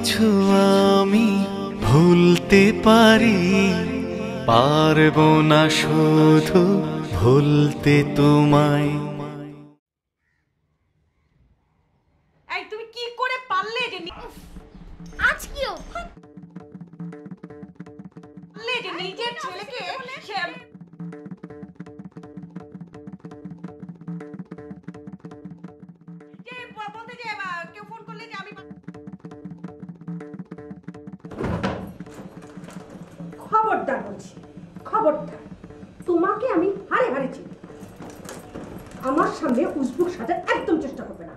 কিছু আমি ভুলতে পারি, পারবো না শুধু ভুলতে তোমায়। এই তুমি কি করে পারলে যে আজ কিও পারলে যে নিজের ছেলেকে সে যে বলতে যে কেউ ফোন করলে যে আমি খবরদার বলছি, খবরদার, তোমাকে আমি হারে হারে চিনি। আমার সামনে উসবুক সাজার একদম চেষ্টা করবে না।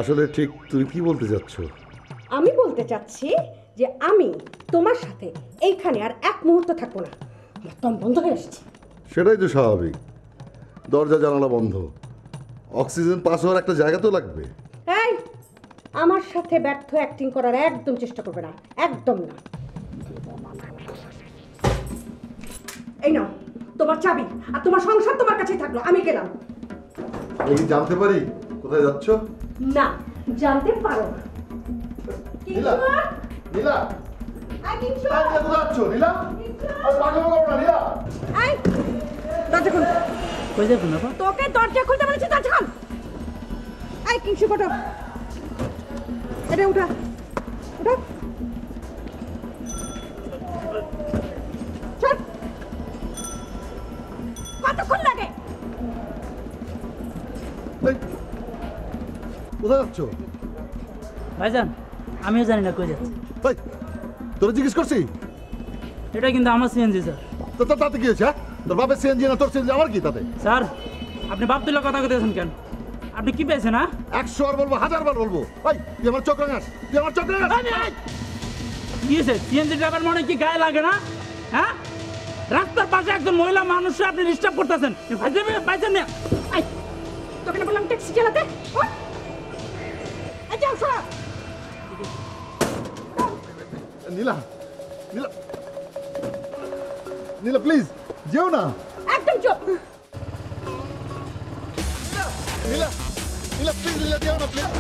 আসলে ঠিক তুমি কি বলতে চাচ্ছ? আমি বলতে চাচ্ছি যে আমি তোমার সাথে এইখানে আর এক মুহূর্ত থাকবো না। একদম বন্ধ হয়ে এসেছে। সেটাই তো স্বাভাবিক, দরজা জানালা বন্ধ, অক্সিজেন পাস হওয়ার একটা জায়গা তো লাগবে। এই আমার সাথে ব্যর্থ অ্যাক্টিং করার একদম চেষ্টা করবে না, একদম না। এই নাও তোমার চাবি, আর তোমার সংসার তোমার কাছেই থাকলো, আমি গেলাম। আমি কি জানতে পারি কোথায় যাচ্ছ? না, জানতে পারো না। নীলা, নীলা, কোথায় যাচ্ছ নীলা? আরে পাগল করো না নীলা। এই দরজা খুল। কই যাবেন আপা? তোকে দরজা খুলতে বলেছি, দরজা খুল। এই কিংসু কটো, এটা উঠা উঠা, চল। কতক্ষণ লাগে? এই, কোথায় যাচ্ছ? ভাইজান আমিও জানি না কই যাচ্ছে। এই, তোরা জিজ্ঞেস করছি? এটা কিন্তু আমার সিএনজি স্যার। তো তাতে কি হয়েছে? হ্যাঁ? তোর বাপের সিএনজি না তোর সিএনজি, আমার কি তাতে? স্যার আপনি বাপ তুলে কথা কইতেছেন কেন? আপনি কি পেয়েছেন? হ্যাঁ 100 বার বলবো, 1000 বার বলবো। এই, তুই আমার চোখ রাঙাস, তুই আমার চোখ রাঙাস। কি হয়েছে? সিএনজি ড্রাইভার মনে কি গায়ে লাগে না? হ্যাঁ রাস্তার পাশে একজন মহিলা মানুষ আপনি ডিস্টার্ব করতেছেন। পাইছেন না? তোকে না বললাম ট্যাক্সি চালাতে? ওঠ। এই যাও সরা। নীলা, নীলা, নীলা প্লিজ যেও না। একদম চুপ। নীলা, নীলা প্লিজ, নীলা যেও না প্লিজ।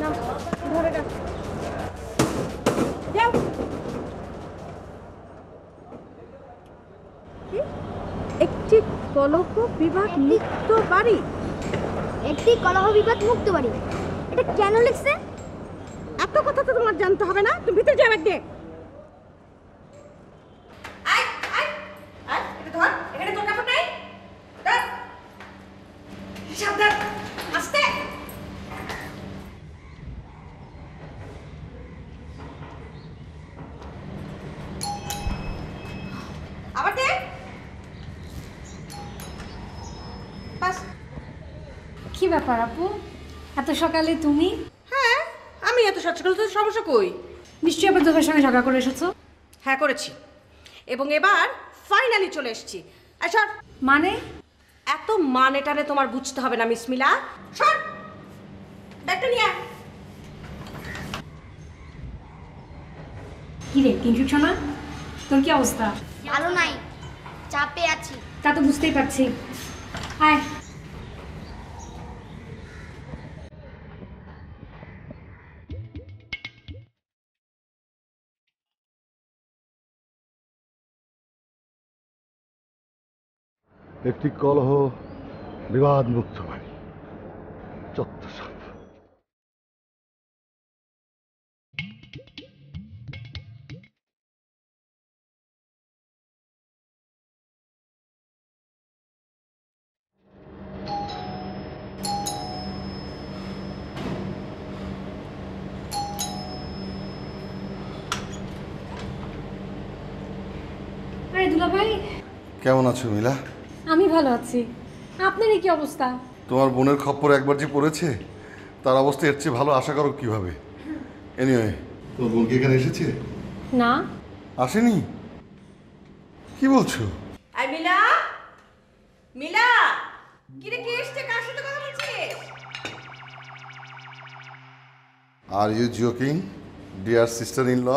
না, ধরে রাখ। যাও। কি? একটি কলহ বিভাগ মুক্ত বাড়ি। একটি কলহ বিবাদ মুক্ত বাড়ি, এটা কেন লিখছে? এত কথা তো তোমার জানতে হবে না, তুমি ভিতরে যাও একদিন। এখানে তোর কাপড় নাই? সাবধান, আস্তে। আবার দে। বাস। কি ব্যাপার আপু, এত সকালে তুমি? হ্যাঁ, আমি এত সকালে, তো সমস্যা কই? নিশ্চয়ই আবার তোমার সঙ্গে ঝগড়া করে এসেছো। হ্যাঁ করেছি, এবং এবার ফাইনালি চলে এসেছি। সর। মানে? এত মানে টানে তোমার বুঝতে হবে না মিস মিলা। সর, ব্যাগটা নিয়ে আয়। কি রে কিংসুক সোনা, তোর কি অবস্থা? ভালো নাই, চাপে আছি। তা তো বুঝতেই পারছি। আয়। একটি কলহ বিবাদ মুক্ত বাড়ি, চত্বর সাপ। আরে দুলা ভাই, কেমন আছো মিলা? আমি ভালো আছি, আপনার কি অবস্থা? তোমার বোনের খপ্পর একবার যে পড়েছে, তার অবস্থা এর চেয়ে ভালো আশা করো কিভাবে? এনিওয়ে, তোমার বোন কি এখানে এসেছে? না। আসেনি? কি বলছো? আই মিলা, মিলা, কি রে, কে এসেছে? কার সাথে কথা বলছিস? Are you joking? Dear sister in law.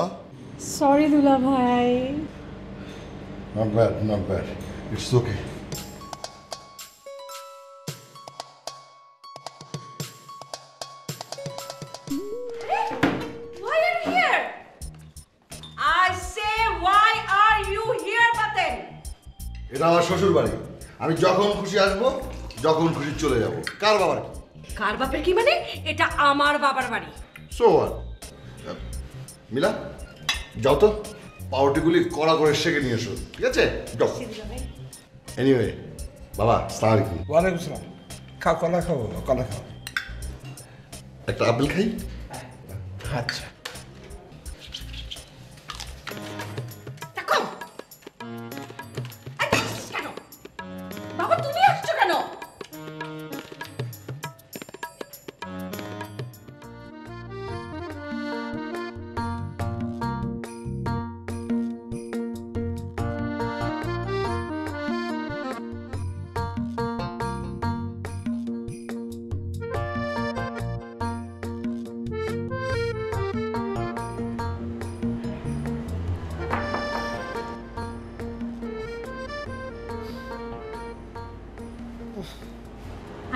Sorry দুলা ভাই। Not bad, not bad, it's okay. Why are you here? I say, why are you here, Baten? এটা আমার শ্বশুর বাড়ি, আমি যখন খুশি আসবো, যখন খুশি চলে যাব। কার বাবার কি? কার বাপের কি মানে? এটা আমার বাবার বাড়ি। So what? মিলা, যাও তো পাউরুটিগুলি কড়া করে সেকে নিয়ে এসো, ঠিক আছে? যাও। এনিওয়ে বাবা, আসসালামু আলাইকুম। ওয়ালাইকুম সালাম। খাও, কলা খাও, কলা খাও। একটা আপেল খাই। আচ্ছা। দেখো, এই দেখছিস কেন? বাবা তুমি আসছো কেন?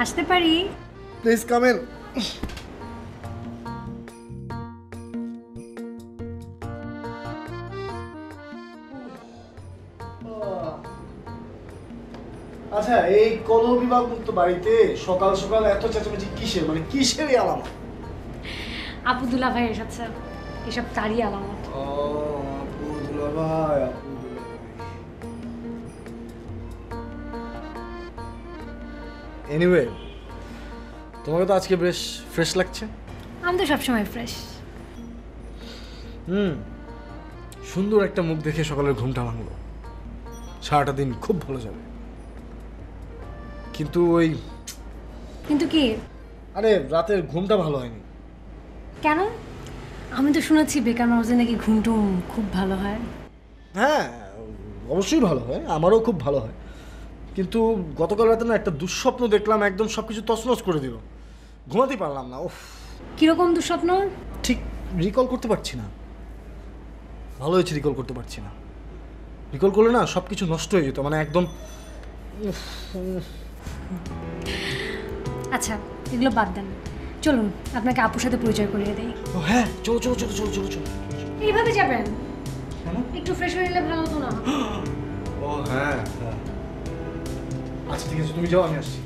আসতে পারি? Please come in. আচ্ছা, এই কলহ বিভাগ মুক্ত বাড়িতে সকাল সকাল এত চেঁচামেচি কিসের, মানে কিসের এই আলামত? আপু দুলা ভাই এসেছে, এসব তারই আলামত। ও আপু দুলাভাই, আপু দুলাভাই। এনিওয়ে, তোমাকে তো আজকে বেশ ফ্রেশ লাগছে। আমি তো সবসময় ফ্রেশ। সুন্দর একটা মুখ দেখে সকালের ঘুমটা ভাঙলো, সারাটা দিন খুব ভালো যাবে। কিন্তু ওই, কিন্তু কি? আরে রাতের ঘুমটা ভালো হয়নি। কেন? আমি তো শুনেছি বেকার মানুষদের নাকি ঘুমটুম খুব ভালো হয়। হ্যাঁ অবশ্যই ভালো হয়, আমারও খুব ভালো হয়, কিন্তু গতকাল রাতে না একটা দুঃস্বপ্ন দেখলাম, একদম সব কিছু তছনছ করে দিল, ঘুমাতেই পারলাম না। ওফ, কিরকম দুঃস্বপ্ন? ঠিক রিকল করতে পারছি না। ভালো হয়েছে রিকল করতে পারছি না, রিকল করলে না সব কিছু নষ্ট হয়ে যেত, মানে একদম। আচ্ছা এগুলো বাদ দেন, চলুন আপনাকে আপুর সাথে পরিচয় করিয়ে দেই। ও হ্যাঁ, চলো চলো চলো চলো চলো চলো। এইভাবে যাবেন? একটু ফ্রেশ হয়ে নিলে ভালো হতো না? ও হ্যাঁ, আচ্ছা ঠিক আছে, তুমি যাও, আমি আসছি।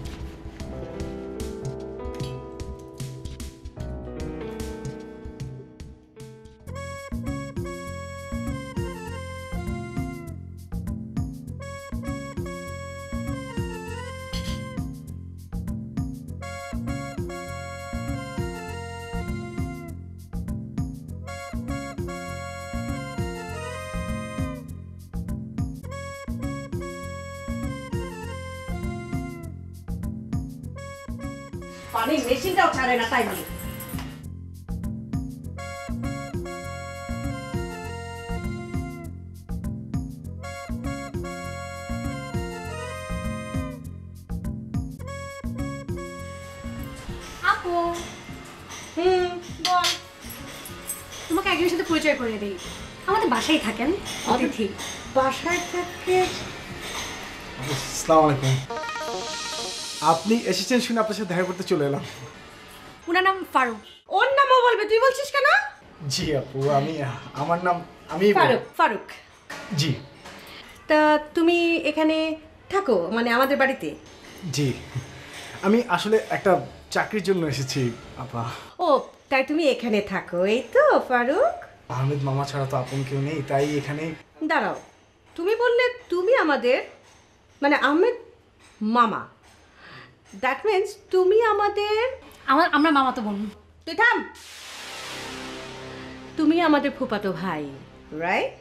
পানির মেশিনটাও ছাড়ে না তাই নিয়ে। আপু বল, তোমাকে একজনের সাথে পরিচয় করিয়ে দেই। আমাদের বাসায় থাকেন অতিথি। বাসায় থাকে? আসসালামু আলাইকুম। আপনি এসেছেন শুনে আপনার সাথে দেখা করতে চলে এলাম। ওনার নাম ফারুক। ওর নামও বলবে, তুই বলছিস কেন? জি আপু, আমার নাম ফারুক। ফারুক জি। তা তুমি এখানে থাকো, মানে আমাদের বাড়িতে? জি, আমি আসলে একটা চাকরির জন্য এসেছি আপা। ও তাই তুমি এখানে থাকো, এই তো ফারুক? আহমেদ মামা ছাড়া তো আপন কেউ নেই, তাই এখানে। দাঁড়াও, তুমি বললে তুমি আমাদের, মানে আহমেদ মামা, দ্যাট মিন্স তুমি আমাদের। আমরা মামা তো বোন। তুই থাম। তুমি আমাদের ফুফাতো ভাই, রাইট?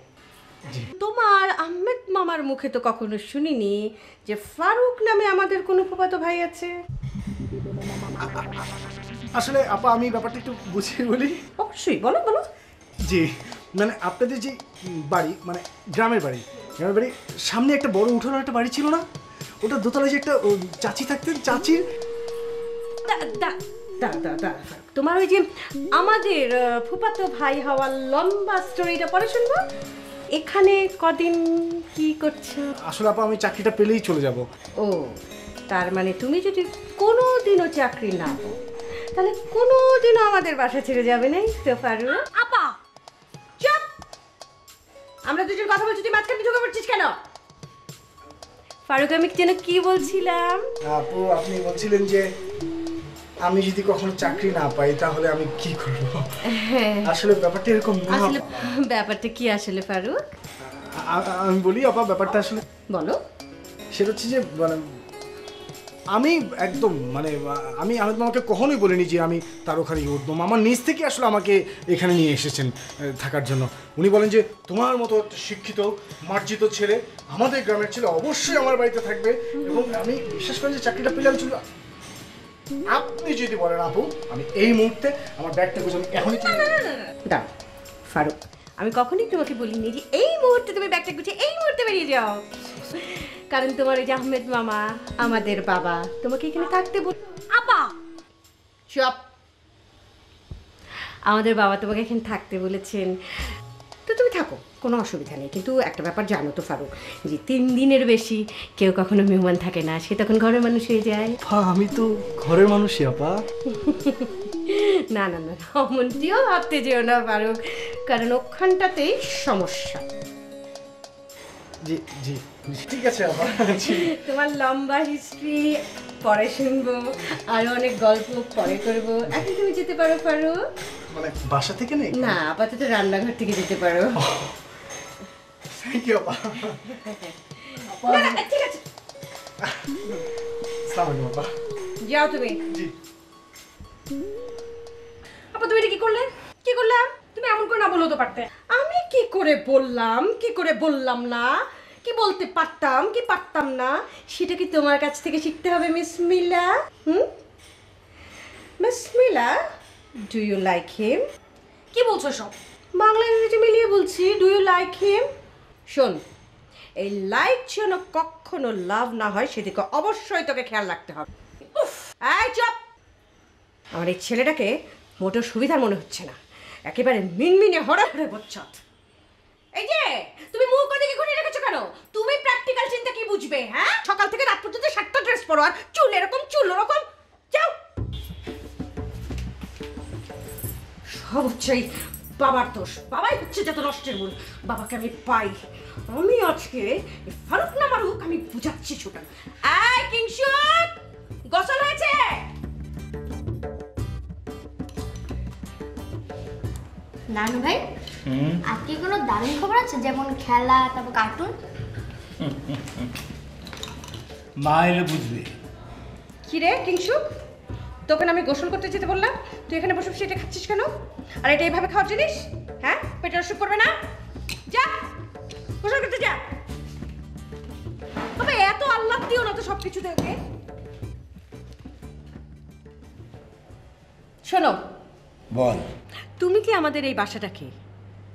তোমার আহমেদ মামার মুখে তো কখনো শুনিনি যে ফারুক নামে আমাদের কোনো ফুফাতো ভাই আছে। আসলে আপা আমি ব্যাপারটা একটু বুঝিয়ে বলি। অবশ্যই, বলো বলো। জি, মানে আপনাদের যে বাড়ি, মানে গ্রামের বাড়ি, সামনে একটা বড় উঠোনের একটা বাড়ি ছিল না? ওটা দোতলায় যে একটা চাচি থাকতেন, চাচির। দাঁড়া তোমার ওই যে আমাদের ফুফাতো ভাই হওয়ার লম্বা স্টোরিটা পরে শুনবো। এখানে কদিন কি করছো? আসলে আপা আমি চাকরিটা পেলেই চলে যাব। ও তার মানে তুমি যদি কোনোদিনও চাকরি না পাও তাহলে কোনোদিনও আমাদের বাসা ছেড়ে যাবে না তো ফারুক? আপা চুপ! আমরা দুজন কথা বলছি, তুই মাঝখানে ঢুকে পড়ছিস কেন? ফারুক আমি যেন কি বলছিলাম? আপু আপনি বলছিলেন যে আমি যদি কখনো চাকরি না পাই তাহলে আমি কি করব। আসলে ব্যাপারটা এরকম না। আসলে ব্যাপারটা কি আসলে ফারুক? আমি বলি আপা, ব্যাপারটা আসলে বলো। সেটা হচ্ছে যে মানে আমি একদম মানে আমি আহমেদ মামাকে কখনোই বলিনি যে আমি তার ওখানে উঠবো। আমার নিজ থেকে আসলে আমাকে এখানে নিয়ে এসেছেন থাকার জন্য। উনি বলেন যে তোমার মতো একটা শিক্ষিত মার্জিত ছেলে, আমাদের গ্রামের ছেলে অবশ্যই আমার বাড়িতে থাকবে, এবং আমি বিশ্বাস করি যে চাকরিটা পেলে আমি চলে। আপনি যদি বলেন আপু, আমি এই মুহূর্তে আমার ব্যাগটা গুছিয়ে এখনই দাও ফারুক, আমি কখনোই তোমাকে বলিনি যে এই মুহূর্তে তুমি ব্যাগটা গুছিয়ে এই মুহূর্তে বেরিয়ে যাও, কারণ তোমার ওই যে আহমেদ মামা আমাদের বাবা তোমাকে এখানে থাকতে বল। আপা চুপ! আমাদের বাবা তোমাকে এখানে থাকতে বলেছেন তো তুমি থাকো, কোনো অসুবিধা নেই। কিন্তু একটা ব্যাপার জানো তো ফারুক, যে 3 দিনের বেশি কেউ কখনো মেহমান থাকে না, সে তখন ঘরের মানুষ হয়ে যায়। আমি তো ঘরের মানুষই আপা। না না না, অমনটিও ভাবতে যেও না ফারুক, কারণ ওখানটাতেই সমস্যা। জি জি ঠিক আছে আপা। তোমার লম্বা হিস্ট্রি পরে শুনবো, আরো অনেক গল্প পরে করবো। এখন তুমি যেতে পারো ফারুক। মানে বাসা থেকে নেই? না, আপাতত রান্নাঘর থেকে যেতে পারো। থ্যাংক ইউ আপা। ঠিক আছে, আসসালামু আলাইকুম আপা। যাও তুমি। জি। আপা তুমি এটা কি করলে? কি করলাম? তুমি এমন করে না বললেও তো পারতে। আমি কি করে বললাম, কি করে বললাম না, কি বলতে পারতাম কি পারতাম না, সেটা কি তোমার কাছ থেকে শিখতে হবে miss Mila? Miss Mila, do you like him? কি বলছো সব? বাংলা ইংরেজি মিলিয়ে বলছি, ডু ইউ লাইক হিম? শোন, এই লাইক যেন কখনো লাভ না হয় সেদিকে অবশ্যই তোকে খেয়াল রাখতে হবে। এই চুপ! আমার এই ছেলেটাকে মোটেও সুবিধার মনে হচ্ছে না, একেবারে মিনমিনে হরে হরে বচ্চত। এই যে তুমি মুখ ওদিকে ঘুরিয়ে রেখেছো কেন? তুমি প্র্যাকটিক্যাল চিন্তা কি বুঝবে? হ্যাঁ, সকাল থেকে রাত পর্যন্ত 7টা ড্রেস পরো আর চুল এরকম চুল ওরকম। যাও। সব হচ্ছে এই বাবার দোষ, বাবাই হচ্ছে যত নষ্টের মূল। বাবাকে আমি পাই, আমি আজকে ফারুক না মারুক আমি বুঝাচ্ছি ছোটা। এই কিংশুক, গোসল হয়েছে? নানু ভাই, আজকে কোনো দারুণ খবর আছে? যেমন খেলা, তারপর কার্টুন? মা এলে বুঝবে। কি রে কিংশুক, তোকে আমি গোসল করতে যেতে বললাম, তুই এখানে বসে বসে এটা খাচ্ছিস কেন? আর এটা এইভাবে খাওয়ার জিনিস? হ্যাঁ, পেটের অসুখ করবে না? যা গোসল করতে যা। তবে এত আল্লাহ দিও না তো সবকিছুতে ওকে। শোনো, বল। তুমি কি আমাদের এই বাসাটাকে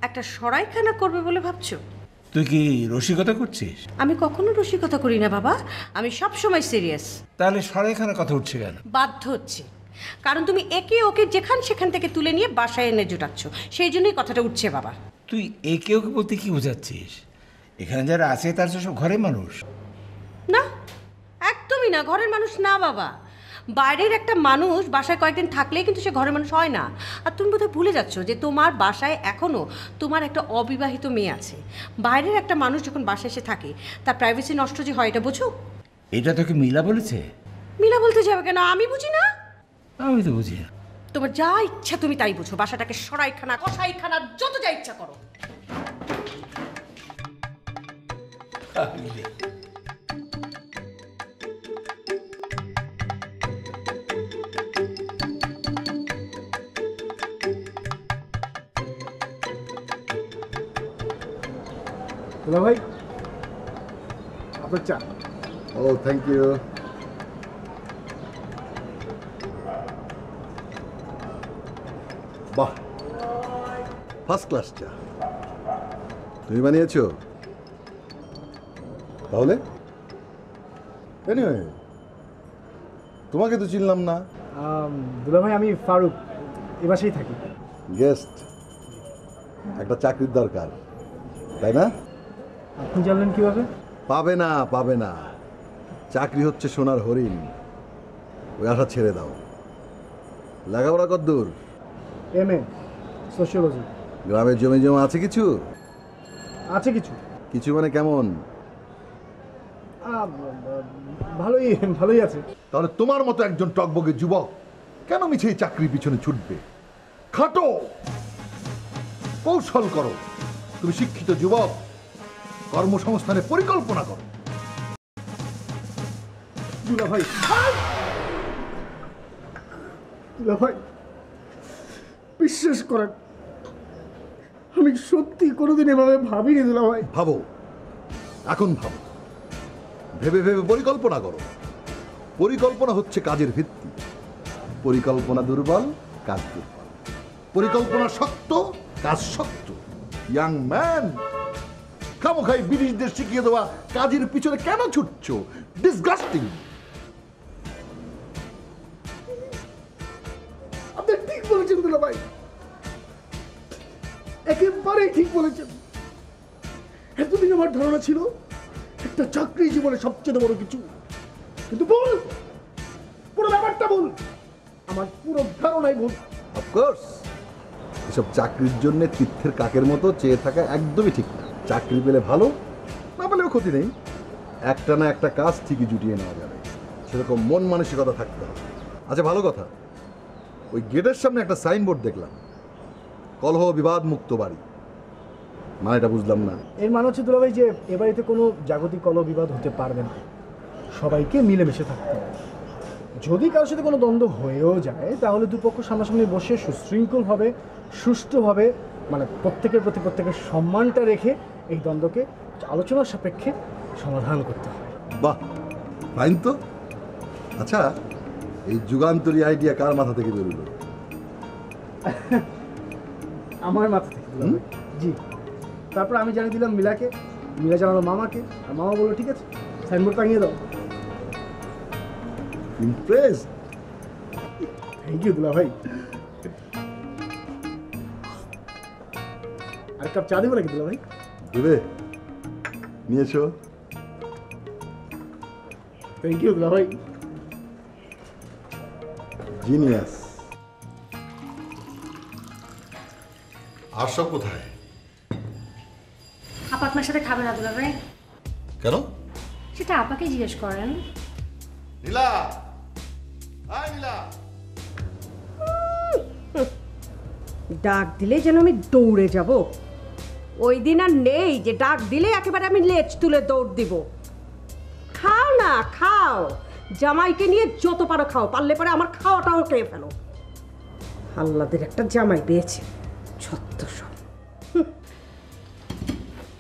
একটা সরাইখানা করবে বলে ভাবছো? তুই কি রসিকতা করছিস? আমি কখনো রসিকতা করি না বাবা, আমি সব সময় সিরিয়াস। তাহলে সরাইখানা কথা উঠছে কেন? বাধ্য হচ্ছে, কারণ তুমি একে ওকে যেখান সেখান থেকে তুলে নিয়ে বাসায় এনে জোটাচ্ছ, সেই জন্যই কথাটা উঠছে বাবা। তুই একে ওকে বলতে কি বোঝাচ্ছিস? এখানে যারা আছে তার তো সব ঘরের মানুষ। না, একদমই না, ঘরের মানুষ না বাবা। বাইরের একটা মানুষ বাসায় কয়েকদিন থাকলেই কিন্তু সে ঘরের মানুষ হয় না। আর তুমি বোধহয় ভুলে যাচ্ছ যে তোমার বাসায় এখনও তোমার একটা অবিবাহিত মেয়ে আছে। বাইরের একটা মানুষ যখন বাসায় এসে থাকে তার প্রাইভেসি নষ্ট যে হয়, এটা বোঝো? এটা তোকে মিলা বলেছে? মিলা বলতে যাবে কেন? আমি বুঝি না? আমি তো বুঝি না। তোমার যা ইচ্ছা তুমি তাই বুঝো, বাসাটাকে সরাইখানা কসাইখানা যত যা ইচ্ছা করো। হ্যালো ভাই, আপনার চা। ও থ্যাংক ইউ। বাহ, ফার্স্ট ক্লাস চা। তুমি বানিয়েছো? তাহলে এনিওয়ে, তোমাকে তো চিনলাম না। দুলা ভাই, আমি ফারুক, এ বাসায় থাকি। গেস্ট, একটা চাকরির দরকার, তাই না? আপনি জানলেন কিভাবে? পাবে না, পাবে না। চাকরি হচ্ছে সোনার হরিণ, ওই আশা ছেড়ে দাও। লেখাপড়া কদ্দূর? MA sociology. গ্রামের জমি জমা আছে কিছু? আছে কিছু। কিছু মানে কেমন? ভালোই ভালোই আছে। তাহলে তোমার মতো একজন টকবগে যুবক কেন মিছে এই চাকরির পিছনে ছুটবে? খাটো, কৌশল করো। তুমি শিক্ষিত যুবক, কর্মসংস্থানের পরিকল্পনা করো। দুলা ভাই, দুলা ভাই, বিশ্বাস করেন, আমি সত্যি কোনোদিন এভাবে ভাবিনি দুলা ভাই। ভাবো, এখন ভাবো, ভেবে ভেবে পরিকল্পনা করো। পরিকল্পনা হচ্ছে কাজের ভিত্তি। পরিকল্পনা দুর্বল, কাজ দুর্বল। পরিকল্পনা শক্ত, কাজ শক্ত। ইয়াং ম্যান, খামোখাই ব্রিটিশদের শিখিয়ে দেওয়া কাজের পিছনে কেন ছুটছো? ডিসগাস্টিং। আপনি ঠিক বলেছেন দুলা ভাই, একেবারেই ঠিক বলেছেন। এতদিন আমার ধারণা ছিল একটা চাকরি জীবনে সবচেয়ে বড় কিছু, কিন্তু ভুল, পুরো ব্যাপারটা ভুল। আমার পুরো ধারণাই ভুল। অফকোর্স, এসব চাকরির জন্য তীর্থের কাকের মতো চেয়ে থাকা একদমই ঠিক না। চাকরি পেলে ভালো, না পেলেও ক্ষতি নেই। একটা না একটা কাজ ঠিকই জুটিয়ে নেওয়া যাবে, সেরকম মন মানসিকতা থাকতে হবে। আচ্ছা, ভালো কথা, ওই গেটের সামনে একটা সাইনবোর্ড দেখলাম, কলহ বিবাদ মুক্ত বাড়ি। মানে এটা বুঝলাম না। এর মানে হচ্ছে দুলা ভাই যে এ বাড়িতে কোনো জাগতিক কলহ বিবাদ হতে পারবে না, সবাইকে মিলেমিশে থাকতে হবে। যদি কারোর সাথে কোনো দ্বন্দ্ব হয়েও যায়, তাহলে দুপক্ষ সামনাসামনি বসে সুশৃঙ্খলভাবে, সুষ্ঠুভাবে, মানে প্রত্যেকের প্রতি প্রত্যেকের সম্মানটা রেখে এই দ্বন্দ্বকে আলোচনার সাপেক্ষে সমাধান করতে হবে। বাহ, ফাইন তো। আচ্ছা, এই যুগান্তরী আইডিয়া কার মাথা থেকে বেরোলো? আমার মাথা থেকে দুলা ভাই। জি। তারপর আমি জানিয়ে দিলাম মিলাকে, মিলা জানালো মামাকে, আর মামা বললো ঠিক আছে, সাইনবোর্ড টাঙিয়ে দাও। ইমপ্রেসড। থ্যাংক ইউ দুলা ভাই। আর কাপ চা দেবো নাকি দুলা ভাই? দেবে, নিয়ে এসো। থ্যাংক ইউ দুলা ভাই। জিনিয়াস। আর সব কোথায়? আপা আপনার সাথে খাবে না দুলা ভাই? কেন? সেটা আপাকে জিজ্ঞেস করেন। নীলা, হাই নীলা। ডাক দিলে যেন আমি দৌড়ে যাব। ওই দিন আর নেই যে ডাক দিলে একেবারে আমি লেজ তুলে দৌড় দিব। খাও না, খাও, জামাইকে নিয়ে যত পারো খাও, পারলে পরে আমার খাওয়াটাও খেয়ে ফেলো। আল্লাদের একটা জামাই পেয়েছে, ছত্ত সব।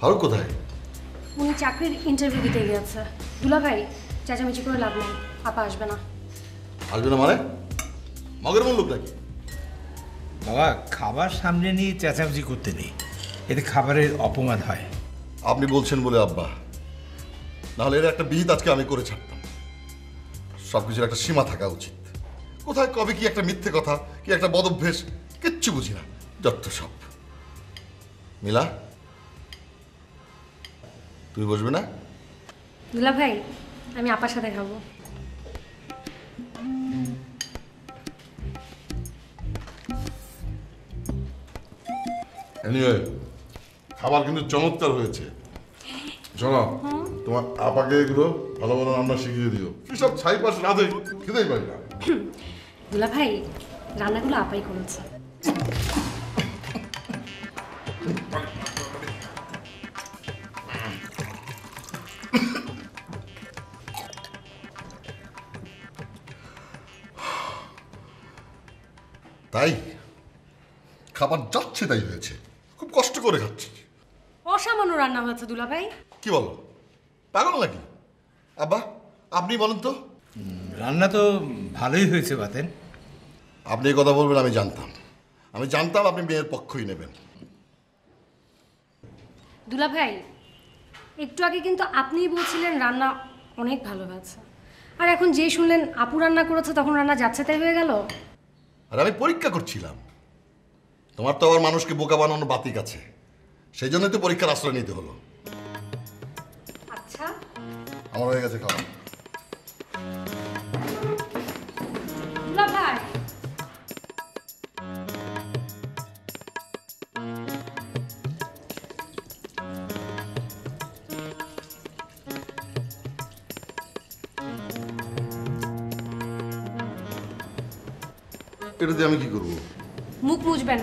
ফারুক কোথায়? উনি চাকরির ইন্টারভিউ দিতে গিয়েছে। দুলা ভাই, চেঁচামেচি করে লাভ নেই, আপা আসবে না। আসবে না মানে? মগের মূল লোক নাকি? বাবা, খাবার সামনে নিয়ে চেঁচামেচি করতে নেই, এতে খাবারের অপমান হয়। আপনি বলছেন বলে আব্বা, নাহলে এর একটা বিহিত আজকে আমি করে ছাড়তাম। সবকিছুর একটা সীমা থাকা উচিত। কোথায় কবে কি একটা মিথ্যে কথা, কি একটা বদভ্যেস, কিচ্ছু বুঝি না, যত সব। মিলা, তুমি বসবে না? দুলা ভাই, আমি আপার সাথে খাবো। এনিওয়ে, খাবার কিন্তু চমৎকার হয়েছে। শোনো, তোমার আপাকে এগুলো ভালো ভালো রান্না শিখিয়ে দিও। এসব ছাই পাশ রাধে খেতেই পারি না। দুলা ভাই, রান্নাগুলো আপাই করেছে। তাই খাবার যাচ্ছে তাই হয়েছে, খুব কষ্ট করে খাচ্ছি। অসামান্য রান্না হয়েছে দুলা ভাই। কি বলো, পাগল নাকি? আব্বা, আপনি বলেন তো। রান্না তো ভালোই হয়েছে বাতেন। আপনি এই কথা বলবেন আমি জানতাম। আমি জানতাম আপনি মেয়ের পক্ষই নেবেন। দুলা ভাই, একটু আগে কিন্তু আপনিই বলছিলেন রান্না অনেক ভালো হয়েছে। আর এখন যেই শুনলেন আপু রান্না করেছে তখন রান্না যাচ্ছে তাই হয়ে গেল? আর আমি পরীক্ষা করছিলাম। তোমার তো আবার মানুষকে বোকা বানানো বাতিক আছে, সেই জন্যই তো পরীক্ষার আশ্রয় নিতে হলো। আচ্ছা আমার হয়ে গেছে খাওয়া। দুলা ভাই, এটা দিয়ে আমি কি করবো? মুখ মুছবেন।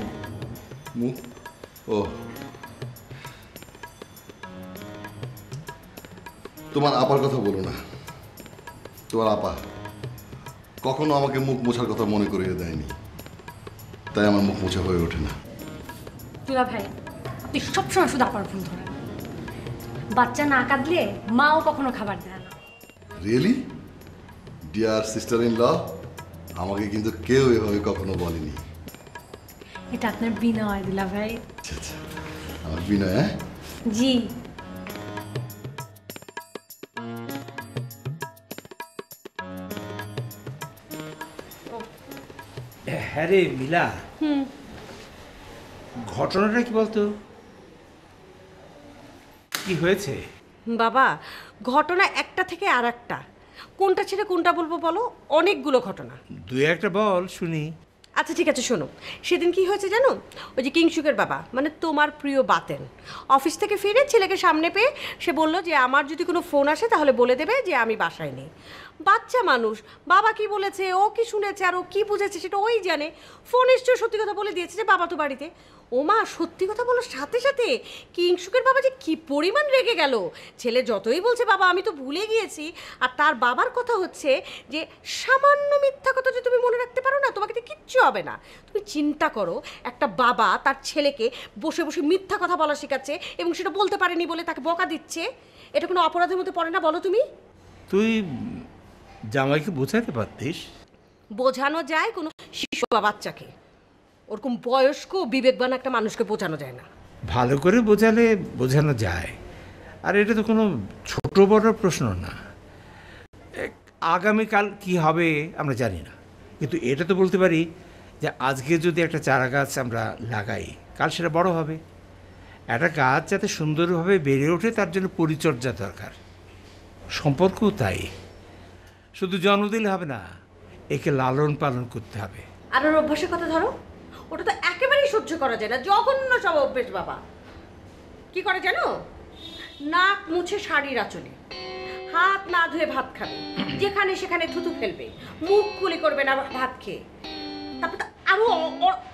মুখ? ও, তোমার আপার কথা বলো না। তোমার আপা কখনো আমাকে মুখ মোছার কথা মনে করিয়ে দেয়নি, তাই আমার মুখ মোছা হয়ে ওঠে না। দুলা ভাই, আপনি সবসময় শুধু আপার ভুল ধরেন। বাচ্চা না কাঁদলে মাও কখনো খাবার দেয় না। Really? Dear sister in law, আমাকে কিন্তু কেউ এভাবে কখনো বলেনি। এটা আপনার বিনয় দুলা ভাই। আচ্ছা আচ্ছা, আমার বিনয়। হ্যাঁ জি। হ্যাঁ রে মিলা, ঘটনাটা কি বলতো? কি হয়েছে? বাবা, ঘটনা একটা থেকে আর একটা, কোনটা ছেড়ে কোনটা বলবো বলো? অনেকগুলো ঘটনা। দুই একটা বল শুনি। আচ্ছা ঠিক আছে, শোনো। সেদিন কি হয়েছে জানো? ওই যে কিংসুকের বাবা, মানে তোমার প্রিয় বাতেন, অফিস থেকে ফিরে ছেলেকে সামনে পেয়ে সে বললো যে আমার যদি কোনো ফোন আসে তাহলে বলে দেবে যে আমি বাসায় নেই। বাচ্চা মানুষ, বাবা কি বলেছে, ও কি শুনেছে আর ও কি বুঝেছে সেটা ওই জানে। ফোন নিশ্চয়ই সত্যি কথা বলে দিয়েছে যে বাবা তো বাড়িতে। ও মা, সত্যি কথা বলার সাথে সাথে কিংসুকের বাবা যে কি পরিমাণ রেগে গেল। ছেলে যতই বলছে বাবা আমি তো ভুলে গিয়েছি, আর তার বাবার কথা হচ্ছে যে সামান্য মিথ্যা কথা যে তুমি মনে রাখতে পারো না, তোমাকে তো কিচ্ছু হবে না। তুমি চিন্তা করো, একটা বাবা তার ছেলেকে বসে বসে মিথ্যা কথা বলা শেখাচ্ছে এবং সেটা বলতে পারেনি বলে তাকে বকা দিচ্ছে। এটা কোনো অপরাধের মধ্যে পড়ে না বলো তুমি? তুই জামাইকে বোঝাতে পারতিস। বোঝানো যায় কোনো শিশু বা বাচ্চাকে, ওরকম বয়স্ক বিবেকবান একটা মানুষকে বোঝানো যায় না। ভালো করে বোঝালে বোঝানো যায়, আর এটা তো কোনো ছোট বড় প্রশ্ন না। আগামীকাল কি হবে আমরা জানি না, কিন্তু এটা তো বলতে পারি যে আজকে যদি একটা চারা গাছ আমরা লাগাই, কাল সেটা বড় হবে। একটা গাছ যাতে সুন্দরভাবে বেড়ে ওঠে তার জন্য পরিচর্যা দরকার, সম্পর্কও তাই। শুধু জন্ম দিলে হবে না, একে লালন পালন করতে হবে। আর ওর অভ্যাসের কথা ধরো, ওটা তো একেবারেই সহ্য করা যায় না, জঘন্য সব অভ্যেস। বাবা কি করে জানো? নাক মুছে শাড়ির আঁচলে, হাত না ধুয়ে ভাত খাবে, যেখানে সেখানে থুতু ফেলবে, মুখ খুলি করবে না ভাত খেয়ে। তারপর আরো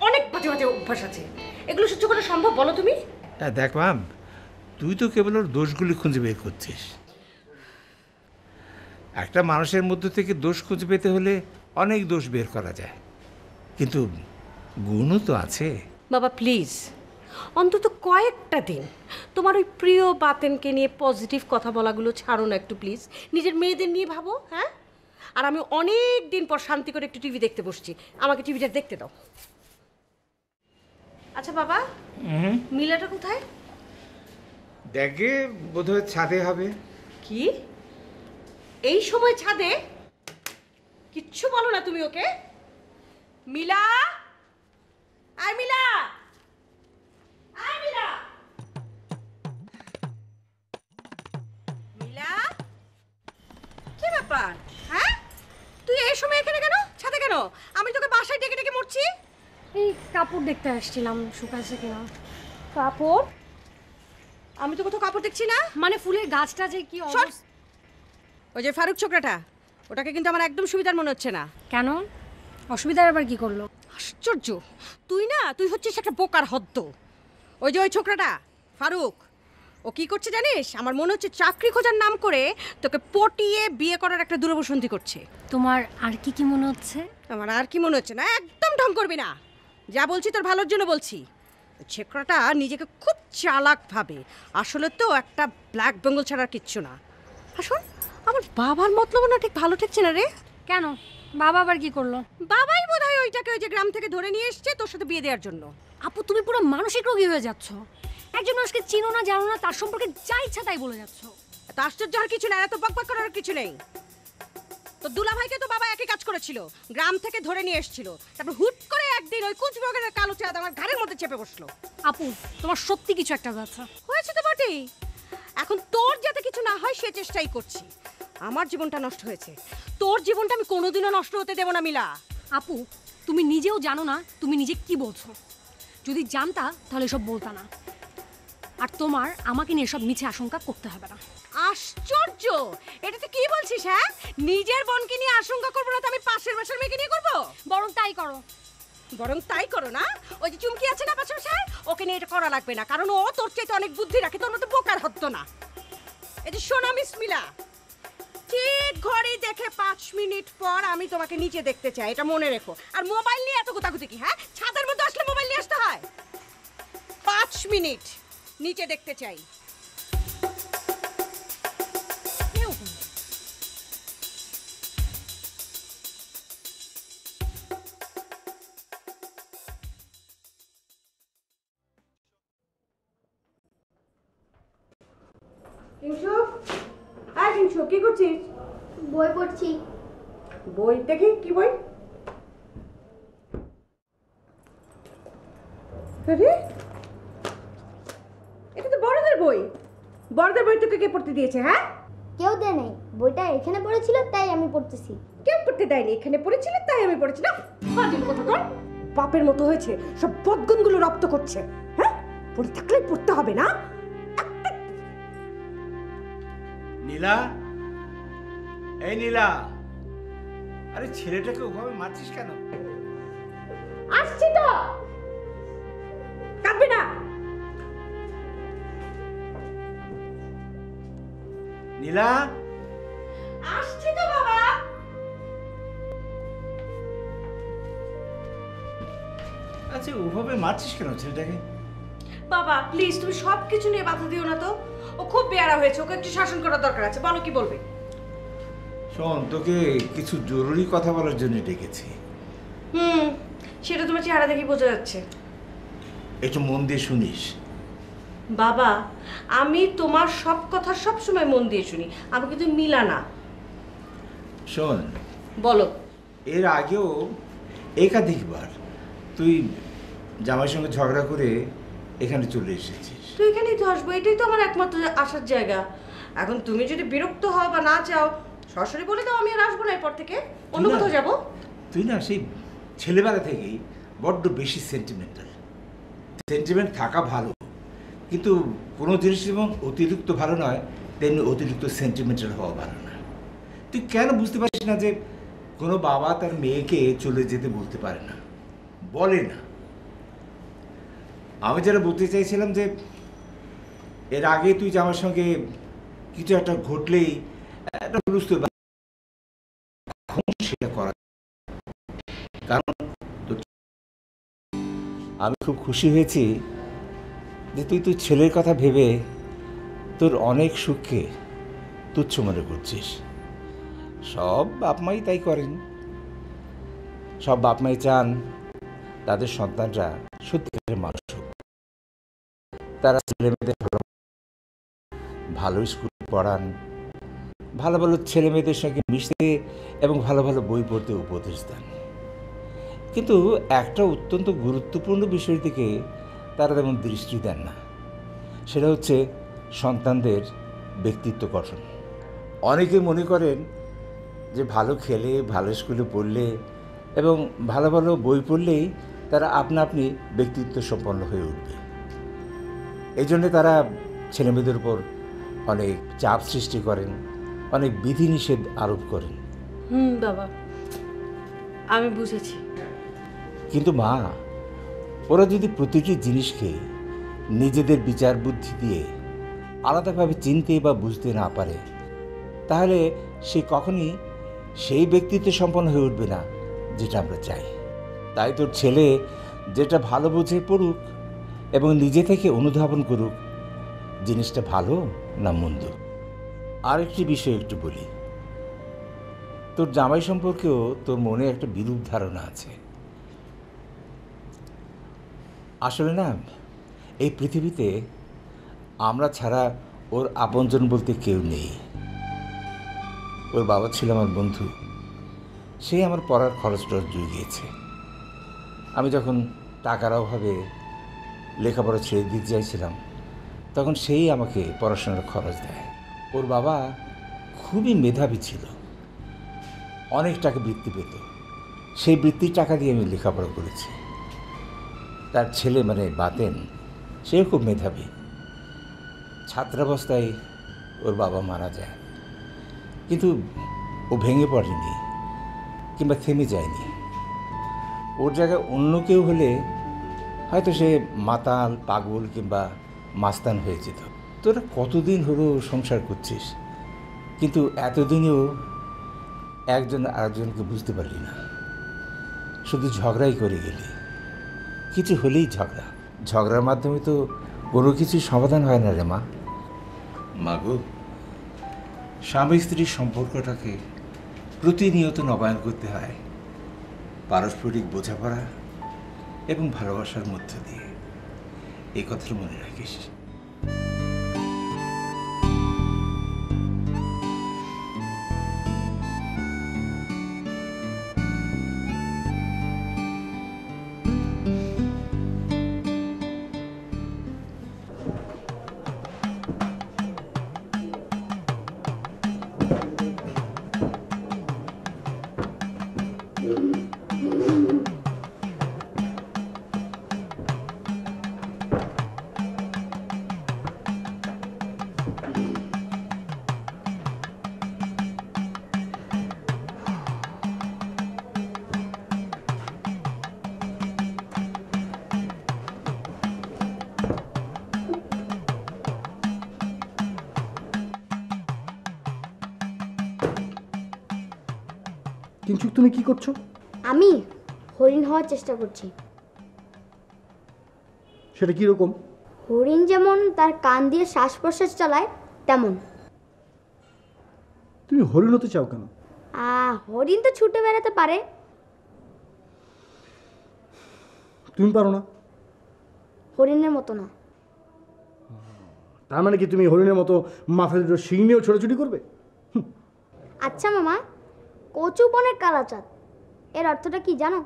অনেক বাজে বাজে অভ্যাস আছে। এগুলো সহ্য করা সম্ভব বলো তুমি? হ্যাঁ দেখ মাম, তুই তো কেবল ওর দোষগুলি খুঁজে বের করছিস। একটা মানুষের মধ্যে থেকে দোষ খুঁজে পেতে হলে অনেক দোষ বের করা যায়, কিন্তু গুণও তো আছে। বাবা প্লিজ, অন্তত কয়েকটা দিন তোমার ওই প্রিয় বাতেনকে নিয়ে পজিটিভ কথা বলাগুলো ছাড়ো না একটু প্লিজ। নিজের মেয়েদের নিয়ে ভাবো। হ্যাঁ, আর আমি অনেক দিন পর শান্তি করে একটু টিভি দেখতে বসছি, আমাকে টিভিটা দেখতে দাও। আচ্ছা বাবা, মিলাটা কোথায়? দেখে বোধহয় ছাদে হবে। কি এই সময় ছাদে? কিচ্ছু বলো না তুমি ওকে? মিলা, আয় মিলা, আয় মিলা, মিলা, কি ব্যাপার? হ্যাঁ, তুই এই সময় এখানে কেন, ছাদে কেন? আমি তোকে বাসায় ডেকে ডেকে মরছি। এই কাপড় দেখতে আসছিলাম, শুকাচ্ছে কিনা। কাপড়? আমি তো কোথাও কাপড় দেখছি না। মানে ফুলের গাছটা যে কি অবস্থা। ওই যে ফারুক ছোকরাটা, ওটাকে কিন্তু আমার একদম সুবিধার মনে হচ্ছে না। কেন? অসুবিধার আবার কি করলো? আশ্চর্য, তুই হচ্ছিস একটা বোকার হদ্দ। ওই যে ওই ছোকরাটা ফারুক, ও কি করছে জানিস? আমার মনে হচ্ছে চাকরি খোঁজার নাম করে তোকে পটিয়ে বিয়ে করার একটা দুরবসন্ধি করছে। তোমার আর কি কি মনে হচ্ছে? আমার আর কি মনে হচ্ছে না, একদম ঢং করবি না। যা বলছি তোর ভালোর জন্য বলছি। ছোকরাটা নিজেকে খুব চালাক ভাবে, আসলে তো একটা ব্ল্যাক বেঙ্গল ছাড়া কিচ্ছু না। আসুন, আমার বাবার মতলব না ঠিক ভালো ঠেকছে না রে। কেন? বাবা আবার কি করলো? বাবাই বোধহয় ওইটাকে ওই যে গ্রাম থেকে ধরে নিয়ে এসছে তোর সাথে বিয়ে দেওয়ার জন্য। আপু তুমি পুরো মানসিক রোগী হয়ে যাচ্ছ। একজন মানুষকে চিনো না জানো না, তার সম্পর্কে যা ইচ্ছা তাই বলে যাচ্ছ। এত আশ্চর্য আর কিছু নেই, এত বকবক করার কিছু নেই। তো দুলাভাইকে তো বাবা একই কাজ করেছিল, গ্রাম থেকে ধরে নিয়ে এসেছিল, তারপর হুট করে একদিন ওই কুচবাগানের কালো চাঁদ আমার ঘাড়ের মধ্যে চেপে বসলো। আপু তোমার সত্যি কিছু একটা হয়েছে তো বটেই। এখন তোর যাতে কিছু না হয় সে চেষ্টাই করছি। আমার জীবনটা নষ্ট হয়েছে, তোর জীবনটা আমি কোনোদিনও নষ্ট হতে দেব না মিলা। আপু তুমি নিজেও জানো না তুমি নিজে কি বলছো, যদি জানতা তাহলে সব বলতা না। আর তোমার আমাকে নিয়ে সব মিছে আশঙ্কা করতে হবে না। আশ্চর্য, এটা তুই কি বলছিস? হ্যাঁ, নিজের বোনকে নিয়ে আশঙ্কা করবো না তো আমি পাশের বাসার মেয়েকে নিয়ে করবো? বরং তাই করো। বরং তাই করো না? ওই যে চুমকি আছে না পাশের বাসায়, ওকে নিয়ে এটা করা লাগবে না, কারণ ও তোর চাইতে অনেক বুদ্ধি রাখে, তোর মতো বোকার হতো না। এই যে শোনো মিস মিলা, ঠিক ঘড়ি দেখে 5 মিনিট পর আমি তোমাকে নিচে দেখতে চাই, এটা মনে রেখো। আর মোবাইল নিয়ে এত গোতাগুতি কি? হ্যাঁ, ছাদের মধ্যে আসলে মোবাইল নিয়ে আসতে হয়? 5 মিনিট নিচে দেখতে চাই। কি করছিস? বই পড়ছি। বই দেখি, কি বই? এটা তো বড়দের বই। বড়দের বই তোকে কে পড়তে দিয়েছে? হ্যাঁ, কেউ দেয় নাই, বইটা এখানে পড়েছিল তাই আমি পড়তেছি। কেউ পড়তে দেয়নি, এখানে পড়েছিল তাই আমি পড়েছি। না ফাজিল কথা কর, বাপের মতো হয়েছে, সব বদগুণগুলো রপ্ত করছে। হ্যাঁ, পড়ে থাকলে পড়তে হবে না? নীলা, এই নীলা, আরে ছেলেটাকে ওভাবে মারছিস কেন? আসছি তো, কাঁদবে না। নীলা, আসছি তো বাবা। আচ্ছা ওভাবে মারছিস কেন ছেলেটাকে? বাবা প্লিজ, তুমি সব কিছু নিয়ে বাধা দিও না তো। ও খুব বেয়ারা হয়েছে, ওকে একটু শাসন করার দরকার আছে। বলো, কি বলবে? শোন, তোকে কিছু জরুরি কথা বলার জন্য ডেকেছি। সেটা তোমার চেহারা দেখে বোঝা যাচ্ছে। একটু মন দিয়ে শুনিস। বাবা, আমি তোমার সব কথা সব সময় মন দিয়ে শুনি, আমি কিন্তু মিলা না। শোন, বলো। এর আগেও একাধিকবার তুই জামাইয়ের সঙ্গে ঝগড়া করে এখানে চলে এসেছিস। তুই এখানেই তো আসবো, এটাই তো আমার একমাত্র আসার জায়গা। এখন তুমি যদি বিরক্ত হও বা না চাও, সরাসরি বলে দাও, আমি আর আসবো না এরপর থেকে, অন্য কোথাও যাবো। তুই না সেই ছেলেবেলা থেকেই বড্ড বেশি সেন্টিমেন্টাল। সেন্টিমেন্ট থাকা ভালো, কিন্তু কোনো জিনিস যেমন অতিরিক্ত ভালো নয়, তেমনি অতিরিক্ত সেন্টিমেন্টাল হওয়া ভালো না। তুই কেন বুঝতে পারছিস না যে কোনো বাবা তার মেয়েকে চলে যেতে বলতে পারে না, বলে না? আমি যারা বলতে চাইছিলাম যে এর আগে তুই যে আমার সঙ্গে কিছু একটা ঘটলেই একটা বুঝতে পার, সেটা করা। কারণ আমি খুব খুশি হয়েছি যে তুই তোর ছেলের কথা ভেবে তোর অনেক সুখকে তুচ্ছ মনে করছিস। সব বাপ মাই তাই করেন। সব বাপ মাই চান তাদের সন্তানরা সত্যিকারের মানুষ হোক। তারা ছেলেমেয়েদের ভালো স্কুল পড়ান, ভালো ভালো ছেলেমেয়েদের সঙ্গে মিশতে এবং ভালো ভালো বই পড়তে উপদেশ দেন। কিন্তু একটা অত্যন্ত গুরুত্বপূর্ণ বিষয়ের দিকে তারা তেমন দৃষ্টি দেন না, সেটা হচ্ছে সন্তানদের ব্যক্তিত্ব গঠন। অনেকে মনে করেন যে ভালো খেলে, ভালো স্কুলে পড়লে এবং ভালো ভালো বই পড়লেই তারা আপনা আপনি ব্যক্তিত্ব সম্পন্ন হয়ে উঠবে। এই জন্যে তারা ছেলেমেয়েদের উপর অনেক চাপ সৃষ্টি করেন, অনেক বিধিনিষেধ আরোপ করেন। বাবা, আমি বুঝেছি। কিন্তু মা, ওরা যদি প্রতিটি জিনিসকে নিজেদের বিচার বুদ্ধি দিয়ে আলাদাভাবে চিনতে বা বুঝতে না পারে, তাহলে সে কখনই সেই ব্যক্তিত্ব সম্পন্ন হয়ে উঠবে না যেটা আমরা চাই। তাই তোর ছেলে যেটা ভালো বুঝে পড়ুক এবং নিজে থেকে অনুধাবন করুক জিনিসটা ভালো না মন্দ। আরেকটি বিষয় একটু বলি, তোর জামাই সম্পর্কেও তোর মনে একটা বিরূপ ধারণা আছে। আসলে না, এই পৃথিবীতে আমরা ছাড়া ওর আপনজন বলতে কেউ নেই। ওর বাবা ছিল আমার বন্ধু, সে আমার পড়ার খরচ টরচ জুগিয়েছে। আমি যখন টাকার অভাবে লেখাপড়া ছেড়ে দিতে চাইছিলাম তখন সেই আমাকে পড়াশোনার খরচ দেয়। ওর বাবা খুবই মেধাবী ছিল, অনেক টাকা বৃত্তি পেত, সেই বৃত্তির টাকা দিয়ে আমি লেখাপড়া করেছি। তার ছেলে মানে বাতেন, সেও খুব মেধাবী। ছাত্রাবস্থায় ওর বাবা মারা যায়, কিন্তু ও ভেঙে পড়েনি কিংবা থেমে যায়নি। ওর জায়গায় অন্য কেউ হলে হয়তো সে মাতাল, পাগল কিংবা মাস্তান হয়ে যেত। তোরা কতদিন হলো সংসার করছিস, কিন্তু এতদিনেও একজন আরেকজনকে বুঝতে পারলি না, শুধু ঝগড়াই করে গেলি। কিছু হলেই ঝগড়া, ঝগড়ার মাধ্যমে তো কোনো কিছু সমাধান হয় না রে মা। মাগো, স্বামী স্ত্রীর সম্পর্কটাকে প্রতিনিয়ত নবায়ন করতে হয় পারস্পরিক বোঝাপড়া এবং ভালোবাসার মধ্য দিয়ে। এই কথাটা মনে রাখিস। কিঞ্চুক, তুমি কি করছো? আমি হরিণ হওয়ার চেষ্টা করছি। সেটা কিরকম? হরিণ যেমন তার কান দিয়ে শ্বাস প্রশ্বাস চালায় তেমন। তুমি হরিণ হতে চাও কেন? হরিণ তো ছুটে বেড়াতে পারে। তুমি পারো না? হরিণের মতো না। তার মানে কি তুমি হরিণের মতো মাথা দুটো শিং নিয়েও ছোটাছুটি করবে? আচ্ছা মামা, কচু বনের কালাচাঁদ এর অর্থটা কি জানো?